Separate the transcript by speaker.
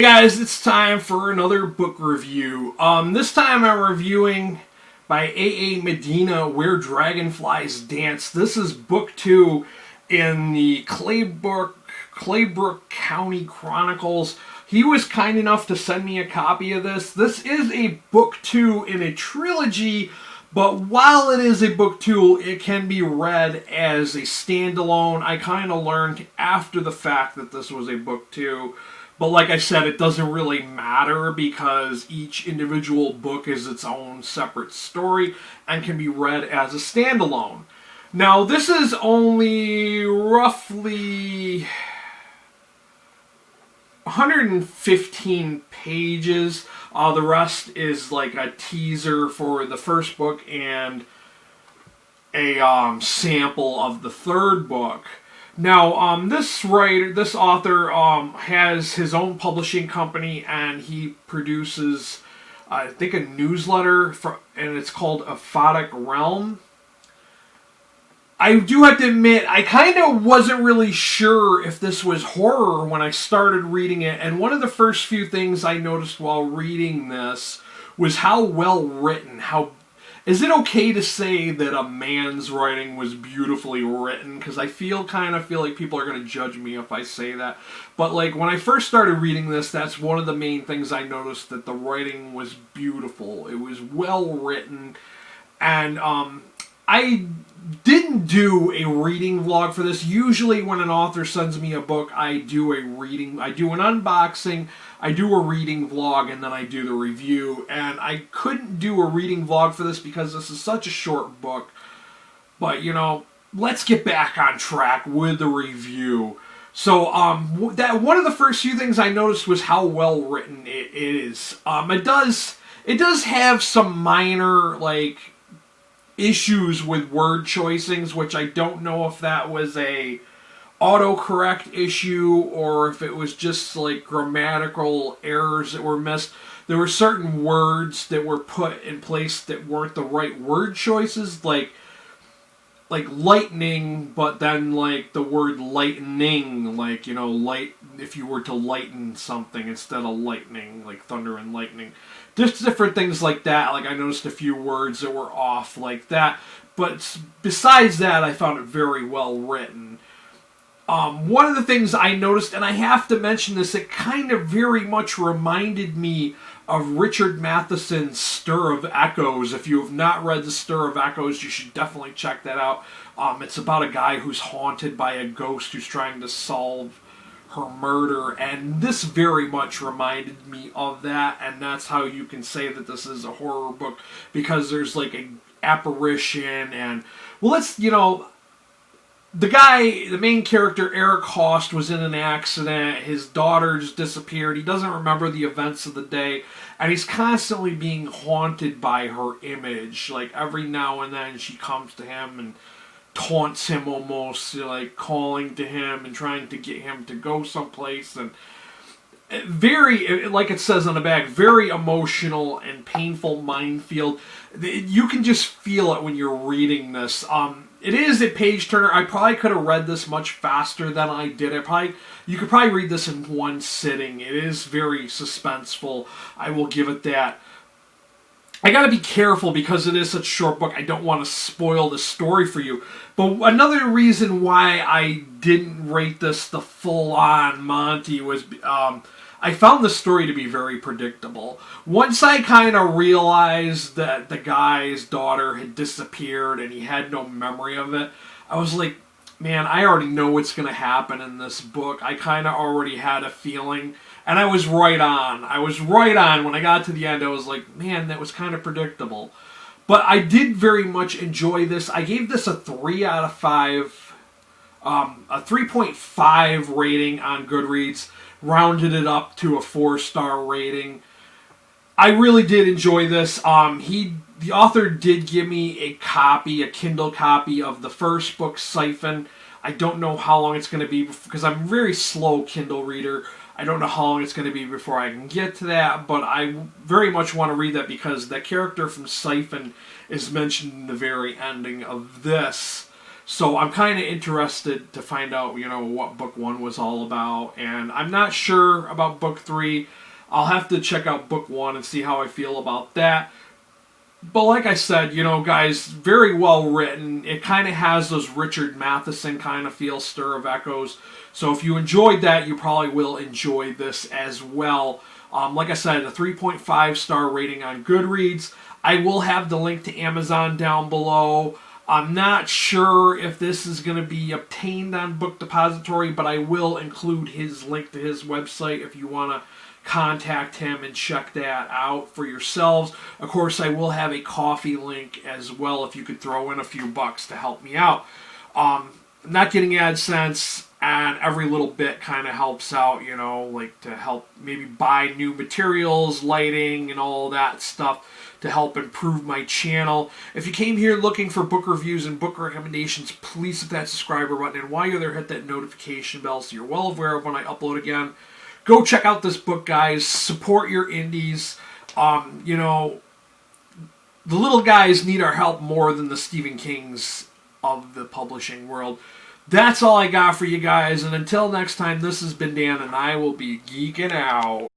Speaker 1: Hey guys, it's time for another book review. This time I'm reviewing by A.A. Medina, Where Dragonflies Dance. This is book 2 in the Claybrook County Chronicles. He was kind enough to send me a copy of this. This is a book 2 in a trilogy, but while it is a book 2, it can be read as a standalone. I kind of learned after the fact that this was a book 2. But like I said, it doesn't really matter because each individual book is its own separate story and can be read as a standalone. Now, this is only roughly 115 pages. The rest is like a teaser for the first book and a sample of the third book. Now, this author has his own publishing company, and he produces, I think, a newsletter, and it's called Aphotic Realm. I do have to admit, I kind of wasn't really sure if this was horror when I started reading it, and one of the first few things I noticed while reading this was how well written, is it okay to say that a man's writing was beautifully written? Because I kind of feel like people are going to judge me if I say that. But like when I first started reading this, that's one of the main things I noticed, that the writing was beautiful. It was well written. And I didn't do a reading vlog for this. Usually when an author sends me a book, I do an unboxing, I do a reading vlog, and then I do the review. And I couldn't do a reading vlog for this because this is such a short book. But, you know, let's get back on track with the review. So, that one of the first few things I noticed was how well written it is. It does have some minor, like, issues with word choicings, which I don't know if that was a autocorrect issue or if it was just like grammatical errors that were missed. There were certain words that were put in place that weren't the right word choices, like lightning, but then like the word lightning, like, you know, light, if you were to lighten something instead of lightning, like thunder and lightning. Just different things like that. Like I noticed a few words that were off like that. But besides that, I found it very well written. One of the things I noticed, and I have to mention this, it kind of very much reminded me of Richard Matheson's Stir of Echoes. If you have not read the Stir of Echoes, you should definitely check that out. It's about a guy who's haunted by a ghost who's trying to solve her murder, and this very much reminded me of that, and that's how you can say that this is a horror book, because there's like an apparition, and, well, the main character, Eric Host, was in an accident. His daughter just disappeared. He doesn't remember the events of the day, and he's constantly being haunted by her image. Like, every now and then she comes to him and taunts him almost, like calling to him and trying to get him to go someplace. And very, like it says on the back, very emotional and painful minefield. You can just feel it when you're reading this. It is a page turner. I probably could have read this much faster than I did. You could probably read this in one sitting. It is very suspenseful. I will give it that. I gotta be careful because it is such a short book. I don't want to spoil the story for you. But another reason why I didn't rate this the full-on Monty was I found the story to be very predictable. Once I kind of realized that the guy's daughter had disappeared and he had no memory of it, I was like, man, I already know what's going to happen in this book. I kind of already had a feeling, and I was right on. When I got to the end, I was like, man, that was kind of predictable. But I did very much enjoy this. I gave this a 3 out of 5, a 3.5 rating on Goodreads, rounded it up to a 4-star rating. I really did enjoy this. The author did give me a Kindle copy of the first book, Siphon. I don't know how long it's going to be because I'm a very slow Kindle reader. I don't know how long it's going to be before I can get to that, but I very much want to read that because that character from Siphon is mentioned in the very ending of this. So I'm kind of interested to find out, what book 1 was all about. And I'm not sure about book 3. I'll have to check out book 1 and see how I feel about that. But like I said, guys, very well written. It kind of has those Richard Matheson kind of feel, Stir of Echoes. So if you enjoyed that, you probably will enjoy this as well. Like I said, a 3.5 star rating on Goodreads. I will have the link to Amazon down below. I'm not sure if this is going to be obtained on Book Depository, but I will include his link to his website if you want to contact him and check that out for yourselves. Of course, I will have a coffee link as well if you could throw in a few bucks to help me out. I'm not getting AdSense, and every little bit kind of helps out, like to help maybe buy new materials, lighting, and all that stuff to help improve my channel. If you came here looking for book reviews and book recommendations, please hit that subscriber button, and while you're there, hit that notification bell so you're well aware of when I upload again. Go check out this book, guys. Support your indies. The little guys need our help more than the Stephen Kings of the publishing world. That's all I got for you guys, and until next time, this has been Dan, and I will be geeking out.